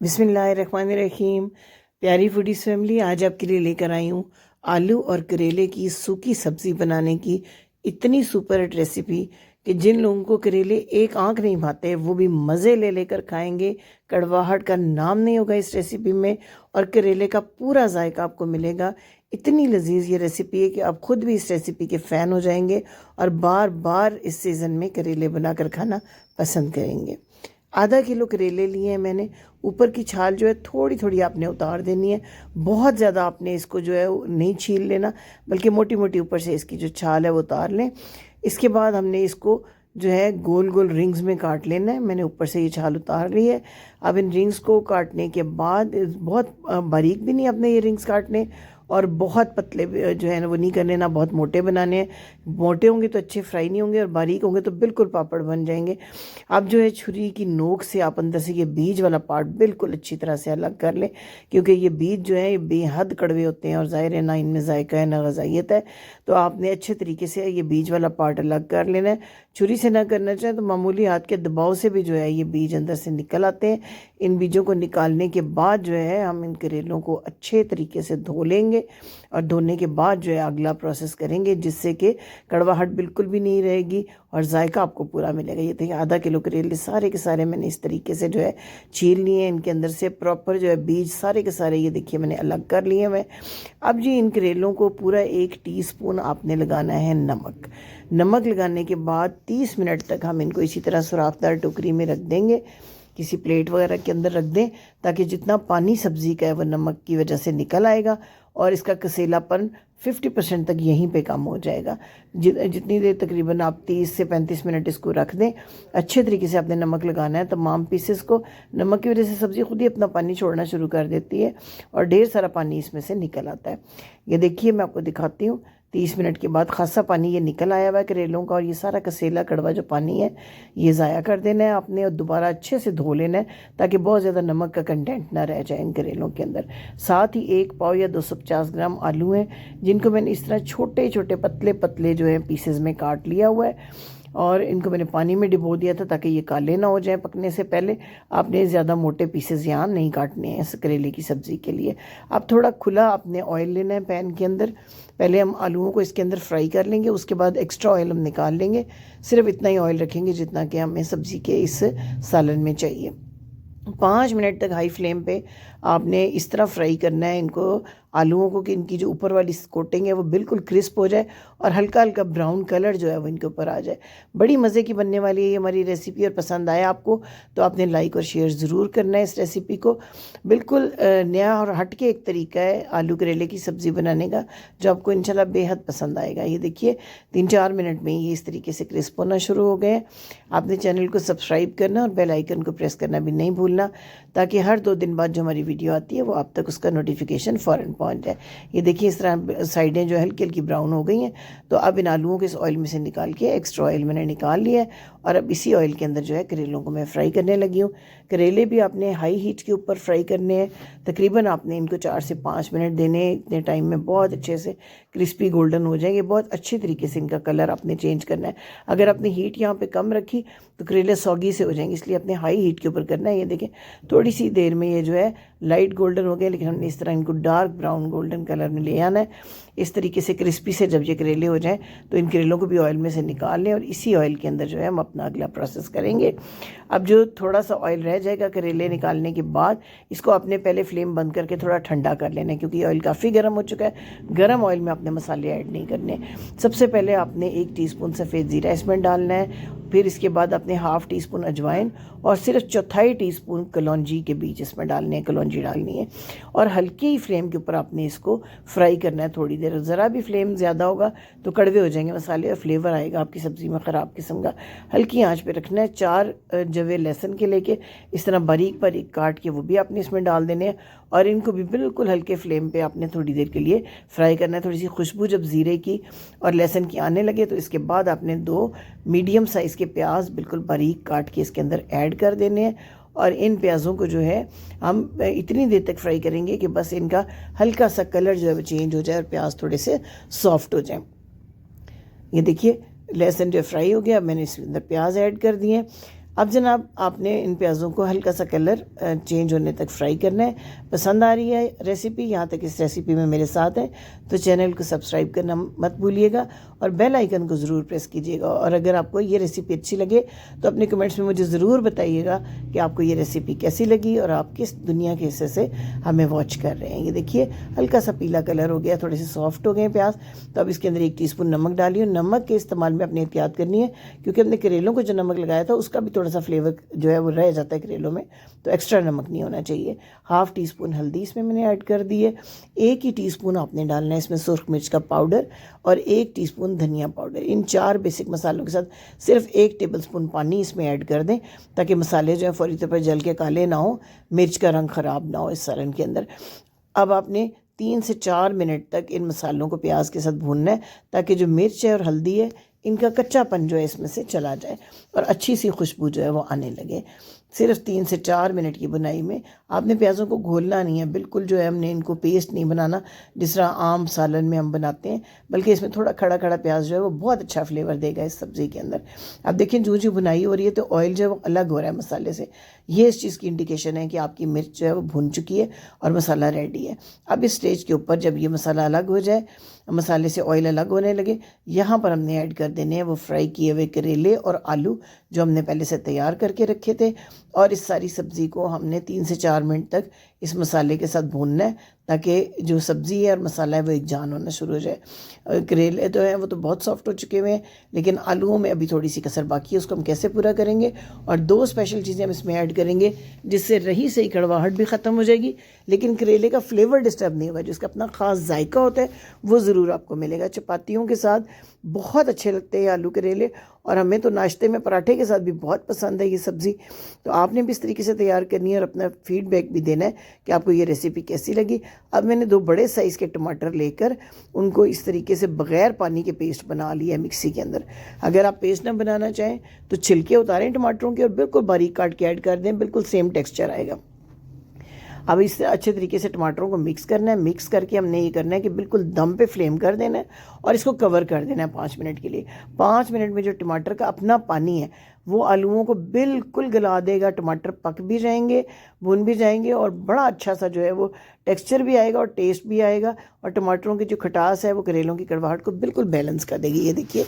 बिस्मिल्लाहिर्रहमानिर्रहीम। प्यारी foodies family, आज आपके लिए लेकर आई हूँ आलू और करेले की सूखी सब्ज़ी बनाने की इतनी सुपर हिट रेसिपी कि जिन लोगों को करेले एक आंख नहीं भाते वो भी मज़े ले लेकर खाएंगे। कड़वाहट का नाम नहीं होगा इस रेसिपी में और करेले का पूरा जायका आपको मिलेगा। इतनी लजीज ये रेसिपी है कि आप खुद भी इस रेसिपी के फ़ैन हो जाएंगे और बार बार इस सीज़न में करेले बनाकर खाना पसंद करेंगे। आधा किलो करेले लिए हैं मैंने। ऊपर की छाल जो है थोड़ी थोड़ी आपने उतार देनी है। बहुत ज़्यादा आपने इसको जो है नहीं छील लेना, बल्कि मोटी मोटी ऊपर से इसकी जो छाल है वो उतार लें। इसके बाद हमने इसको जो है गोल गोल रिंग्स में काट लेना है। मैंने ऊपर से ये छाल उतार ली है। अब इन रिंग्स को काटने के बाद बहुत बारीक भी नहीं आपने ये रिंग्स काटने और बहुत पतले जो है ना वो नहीं करने, ना बहुत मोटे बनाने हैं। मोटे होंगे तो अच्छे फ्राई नहीं होंगे और बारीक होंगे तो बिल्कुल पापड़ बन जाएंगे। अब जो है छुरी की नोक से आप अंदर से ये बीज वाला पार्ट बिल्कुल अच्छी तरह से अलग कर लें, क्योंकि ये बीज जो है ये बेहद कड़वे होते हैं और ज़ाहिर है ना इनमें जायका है ना गज़ाइयत है। तो आपने अच्छे तरीके से ये बीज वाला पार्ट अलग कर लेना है। छुरी से ना करना चाहें तो मामूली हाथ के दबाव से भी जो है ये बीज अंदर से निकल आते हैं। इन बीजों को निकालने के बाद जो है हम इन करेलों को अच्छे तरीके से धो लेंगे और धोने के बाद जो है अगला प्रोसेस करेंगे, जिससे कि कड़वाहट बिल्कुल भी नहीं रहेगी और जायका आपको पूरा मिलेगा। ये देखिए आधा किलो करेले सारे के सारे मैंने इस तरीके से जो है छील लिए हैं। इनके अंदर से प्रॉपर जो है बीज सारे के सारे ये देखिए मैंने अलग कर लिए हैं। अब जी इन करेलों को पूरा 1 टीस्पून आपने लगाना है नमक। नमक लगाने के बाद 30 मिनट तक हम इनको इसी तरह सुराखदार टोकरी में रख देंगे, किसी प्लेट वगैरह के अंदर रख दें, ताकि जितना पानी सब्ज़ी का है वो नमक की वजह से निकल आएगा और इसका कसेलापन 50% तक यहीं पे कम हो जाएगा। जितनी देर तकरीबन आप 30 से 35 मिनट इसको रख दें। अच्छे तरीके से आपने नमक लगाना है तमाम पीसेस को। नमक की वजह से सब्ज़ी खुद ही अपना पानी छोड़ना शुरू कर देती है और ढेर सारा पानी इसमें से निकल आता है। ये देखिए मैं आपको दिखाती हूँ। 30 मिनट के बाद खासा पानी ये निकल आया हुआ है करेलों का और ये सारा कसेला कड़वा जो पानी है ये ज़ाया कर देना है आपने और दोबारा अच्छे से धो लेना है, ताकि बहुत ज़्यादा नमक का कंटेंट ना रह जाए इन करेलों के अंदर। साथ ही 1 पाव या 250 ग्राम आलू हैं, जिनको मैंने इस तरह छोटे छोटे पतले पतले जो है पीसेज में काट लिया हुआ है और इनको मैंने पानी में डिबो दिया था ताकि ये काले ना हो जाए पकने से पहले। आपने ज़्यादा मोटे पीसेस यहाँ नहीं काटने हैं इस करेले की सब्ज़ी के लिए। अब थोड़ा खुला आपने ऑयल लेना है पैन के अंदर। पहले हम आलूओं को इसके अंदर फ्राई कर लेंगे, उसके बाद एक्स्ट्रा ऑयल हम निकाल लेंगे। सिर्फ इतना ही ऑयल रखेंगे जितना कि हमें सब्ज़ी के इस सालन में चाहिए। 5 मिनट तक हाई फ्लेम पे आपने इस तरह फ्राई करना है इनको, आलूओं को, कि इनकी जो ऊपर वाली कोटिंग है वो बिल्कुल क्रिस्प हो जाए और हल्का हल्का ब्राउन कलर जो है वो इनके ऊपर आ जाए। बड़ी मज़े की बनने वाली है ये हमारी रेसिपी और पसंद आया आपको तो आपने लाइक और शेयर ज़रूर करना है इस रेसिपी को। बिल्कुल नया और हट के एक तरीका है आलू करेले की सब्ज़ी बनाने का जो आपको इंशाल्लाह बेहद पसंद आएगा। ये देखिए 3-4 मिनट में ये इस तरीके से क्रिस्प होना शुरू हो गए। आपने चैनल को सब्सक्राइब करना और बेल आइकन को प्रेस करना भी नहीं भूलना, ताकि हर 2 दिन बाद जो हमारी वीडियो आती है वो आप तक उसका नोटिफिकेशन फ़ौरन पहुंच जाए। ये देखिए इस तरह साइडें जो हल्की हल्की ब्राउन हो गई हैं। तो अब इन आलूओं के इस ऑयल में से निकाल के एक्स्ट्रा ऑयल मैंने निकाल लिया है और अब इसी ऑयल के अंदर जो है करेलों को मैं फ्राई करने लगी हूँ। करेले भी आपने हाई हीट के ऊपर फ्राई करने हैं। तकरीबन आपने इनको 4 से 5 मिनट देने हैं। इतने टाइम में बहुत अच्छे से क्रिस्पी गोल्डन हो जाएंगे। बहुत अच्छी तरीके से इनका कलर आपने चेंज करना है। अगर आपने हीट यहाँ पे कम रखी तो करेले सौगी से हो जाएंगे, इसलिए अपने हाई हीट के ऊपर करना है। ये देखें थोड़ी सी देर में ये जो है लाइट गोल्डन हो गया, लेकिन हमने इस तरह इनको डार्क ब्राउन गोल्डन कलर में ले आना है। इस तरीके से क्रिस्पी से जब ये करेले हो जाएं तो इन करेलों को भी ऑयल में से निकाल लें और इसी ऑयल के अंदर जो है हम अपना अगला प्रोसेस करेंगे। अब जो थोड़ा सा ऑयल रह जाएगा करेले निकालने के बाद, इसको आपने पहले फ्लेम बंद करके थोड़ा ठंडा कर लेना है, क्योंकि ऑयल काफ़ी गर्म हो चुका है। गर्म ऑयल में आपने मसाले ऐड नहीं करने। सबसे पहले आपने 1 टीस्पून सफ़ेद ज़ीरा इसमें डालना है, फिर इसके बाद आपने ½ टीस्पून अजवाइन और सिर्फ 1/4 टीस्पून कलौंजी के बीज इसमें डालने हैं, कलौंजी डालनी है और हल्की ही फ्लेम के ऊपर आपने इसको फ्राई करना है थोड़ी देर। ज़रा भी फ्लेम ज़्यादा होगा तो कड़वे हो जाएंगे मसाले और फ्लेवर आएगा आपकी सब्ज़ी में ख़राब किस्म का। हल्की आंच पे रखना है। 4 जवे लहसुन के लेके इस तरह बारीक बारीक काट के वो भी आपने इसमें डाल देने हैं और इनको भी बिल्कुल हल्के फ्लेम पे आपने थोड़ी देर के लिए फ्राई करना है। थोड़ी सी खुशबू जब ज़ीरे की और लहसुन की आने लगे तो इसके बाद आपने 2 मीडियम साइज़ के प्याज बिल्कुल बारीक काट के इसके अंदर ऐड कर देने हैं और इन प्याज़ों को जो है हम इतनी देर तक फ्राई करेंगे कि बस इनका हल्का सा कलर जो है वो चेंज हो जाए और प्याज थोड़े से सॉफ्ट हो जाए। ये देखिए लहसुन जो फ्राई हो गया, मैंने इसके अंदर प्याज ऐड कर दिए हैं। अब जनाब आपने इन प्याज़ों को हल्का सा कलर चेंज होने तक फ्राई करना है। पसंद आ रही है रेसिपी, यहाँ तक इस रेसिपी में मेरे साथ है तो चैनल को सब्सक्राइब करना मत भूलिएगा और बेल आइकन को ज़रूर प्रेस कीजिएगा। और अगर आपको ये रेसिपी अच्छी लगे तो अपने कमेंट्स में मुझे ज़रूर बताइएगा कि आपको ये रेसिपी कैसी लगी और आप किस दुनिया के हिस्से से हमें वॉच कर रहे हैं। ये देखिए हल्का सा पीला कलर हो गया, थोड़े से सॉफ्ट हो गए प्याज। तो अब इसके अंदर 1 टीस्पून नमक डालिए। नमक के इस्तेमाल में अपनी एहतियात करनी है क्योंकि हमने करेलों को जो नमक लगाया था उसका भी थोड़ा सा फ्लेवर जो है वो रह जाता है करेलों में, तो एक्स्ट्रा नमक नहीं होना चाहिए। 1/2 टीस्पून हल्दी इसमें मैंने ऐड कर दी है। 1 ही टीस्पून आपने डालना है इसमें सुर्ख मिर्च का पाउडर और 1 टीस्पून धनिया पाउडर। इन 4 बेसिक मसालों के साथ सिर्फ 1 टेबलस्पून पानी इसमें ऐड कर दें ताकि मसाले जो है फौरी तौर पर जल के काले ना हो, मिर्च का रंग ख़राब ना हो इस सालन के अंदर। अब आपने 3 से 4 मिनट तक इन मसालों को प्याज के साथ भूनना है ताकि जो मिर्च है और हल्दी है इनका कच्चापन जो है इसमें से चला जाए और अच्छी सी खुशबू जो है वो आने लगे। सिर्फ 3 से 4 मिनट की बुनाई में आपने प्याज़ों को घोलना नहीं है, बिल्कुल जो है हमने इनको पेस्ट नहीं बनाना जिस तरह आम सालन में हम बनाते हैं, बल्कि इसमें थोड़ा खड़ा खड़ा प्याज जो है वो बहुत अच्छा फ्लेवर देगा इस सब्ज़ी के अंदर। अब देखिए जो जो बुनाई हो रही है तो ऑयल जो है वो अलग हो रहा है मसाले से, ये इस चीज़ की इंडिकेशन है कि आपकी मिर्च जो है वो भुन चुकी है और मसाला रेडी है। अब इस स्टेज के ऊपर जब ये मसाला अलग हो जाए, मसाले से ऑयल अलग होने लगे, यहाँ पर हमने ऐड कर देने हैं वो फ्राई किए हुए करेले और आलू जो हमने पहले से तैयार करके रखे थे। और इस सारी सब्ज़ी को हमने 3 से 4 मिनट तक इस मसाले के साथ भूनना है ताकि जो सब्ज़ी है और मसाला है वो एक जान होना शुरू हो जाए। करेले तो हैं वो तो बहुत सॉफ्ट हो चुके हुए हैं, लेकिन आलूओं में अभी थोड़ी सी कसर बाकी है, उसको हम कैसे पूरा करेंगे। और 2 स्पेशल चीज़ें हम इसमें ऐड करेंगे जिससे रही सही कड़वाहट भी ख़त्म हो जाएगी, लेकिन करेले का फ्लेवर डिस्टर्ब नहीं होगा। जिसका अपना ख़ास जायका होता है वो ज़रूर आपको मिलेगा। चपातियों के साथ बहुत अच्छे लगते हैं आलू करेले, और हमें तो नाश्ते में पराठे के साथ भी बहुत पसंद है ये सब्ज़ी। तो आपने भी इस तरीके से तैयार करनी है और अपना फीडबैक भी देना है कि आपको ये रेसिपी कैसी लगी। अब मैंने 2 बड़े साइज़ के टमाटर लेकर उनको इस तरीके से बग़ैर पानी के पेस्ट बना लिया है मिक्सी के अंदर। अगर आप पेस्ट ना बनाना चाहें तो छिलके उतारें टमाटरों के और बिल्कुल बारीक काट के ऐड कर दें, बिल्कुल सेम टेक्स्चर आएगा। अब इससे अच्छे तरीके से टमाटरों को मिक्स करना है। मिक्स करके हमने ये करना है कि बिल्कुल दम पे फ्लेम कर देना है और इसको कवर कर देना है 5 मिनट के लिए। 5 मिनट में जो टमाटर का अपना पानी है वो आलूओं को बिल्कुल गला देगा। टमाटर पक भी जाएंगे, भुन भी जाएंगे और बड़ा अच्छा सा जो है वो टेक्सचर भी आएगा और टेस्ट भी आएगा। और टमाटरों की जो खटास है वो करेलों की कड़वाहट को बिल्कुल बैलेंस कर देगी। ये देखिए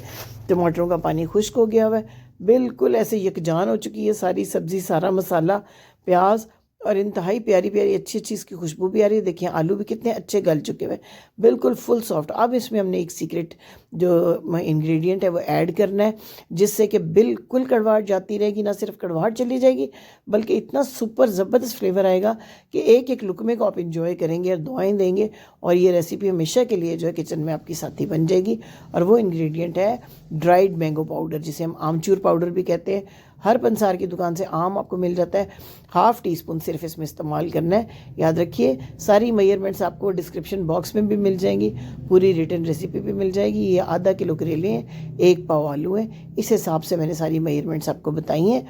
टमाटरों का पानी खुश्क हो गया हुआ है, बिल्कुल ऐसे यकजान हो चुकी है सारी सब्ज़ी, सारा मसाला, प्याज, और इंतहाई प्यारी प्यारी अच्छी अच्छी इसकी खुशबू भी आ रही है। देखिए आलू भी कितने अच्छे गल चुके हुए, बिल्कुल फुल सॉफ्ट। अब इसमें हमने एक सीक्रेट जो इंग्रेडिएंट है वो ऐड करना है जिससे कि बिल्कुल कड़वाहट जाती रहेगी, ना सिर्फ कड़वाहट चली जाएगी बल्कि इतना सुपर ज़बरदस्त फ्लेवर आएगा कि एक एक लुकमे को आप इंजॉय करेंगे और दुआएं देंगे। और ये रेसिपी हमेशा के लिए जो है किचन में आपकी साथी बन जाएगी। और वो इंग्रेडिएंट है ड्राइड मैंगो पाउडर, जिसे हम आमचूर पाउडर भी कहते हैं। हर पंसार की दुकान से आम आपको मिल जाता है। 1/2 टीस्पून सिर्फ इसमें इस्तेमाल करना है। याद रखिए सारी मेजरमेंट्स आपको डिस्क्रिप्शन बॉक्स में भी मिल जाएंगी, पूरी रिटन रेसिपी भी मिल जाएगी। ये आधा किलो करेले हैं, 1 पाव आलू हैं, इस हिसाब से मैंने सारी मेजरमेंट्स आपको बताई हैं।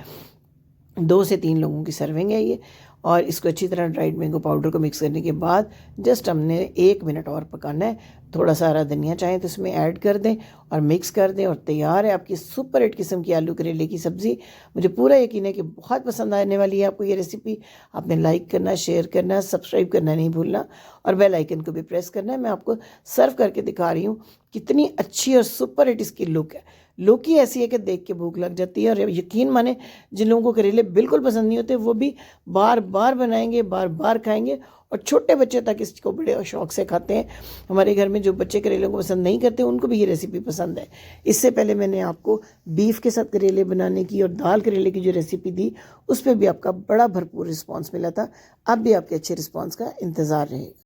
2 से 3 लोगों की सर्विंग है ये। और इसको अच्छी तरह ड्राइड मैंगो पाउडर को मिक्स करने के बाद जस्ट हमने 1 मिनट और पकाना है। थोड़ा सा हरा धनिया चाहें तो इसमें ऐड कर दें और मिक्स कर दें और तैयार है आपकी सुपर हिट किस्म की आलू करेले की सब्ज़ी। मुझे पूरा यकीन है कि बहुत पसंद आने वाली है आपको ये रेसिपी। आपने लाइक करना, शेयर करना, सब्सक्राइब करना नहीं भूलना और बेल आइकन को भी प्रेस करना है। मैं आपको सर्व करके दिखा रही हूँ कितनी अच्छी और सुपर हिट इसकी लुक है। लुक ही ऐसी है कि देख के भूख लग जाती है। और यकीन माने जिन लोगों को करेले बिल्कुल पसंद नहीं होते वो भी बार बार बनाएंगे, बार बार खाएंगे। और छोटे बच्चे तक इसको बड़े शौक से खाते हैं। हमारे घर में जो बच्चे करेलों को पसंद नहीं करते उनको भी ये रेसिपी पसंद है। इससे पहले मैंने आपको बीफ के साथ करेले बनाने की और दाल करेले की जो रेसिपी दी उस पर भी आपका बड़ा भरपूर रिस्पॉन्स मिला था। अब भी आपके अच्छे रिस्पॉन्स का इंतज़ार रहेगा।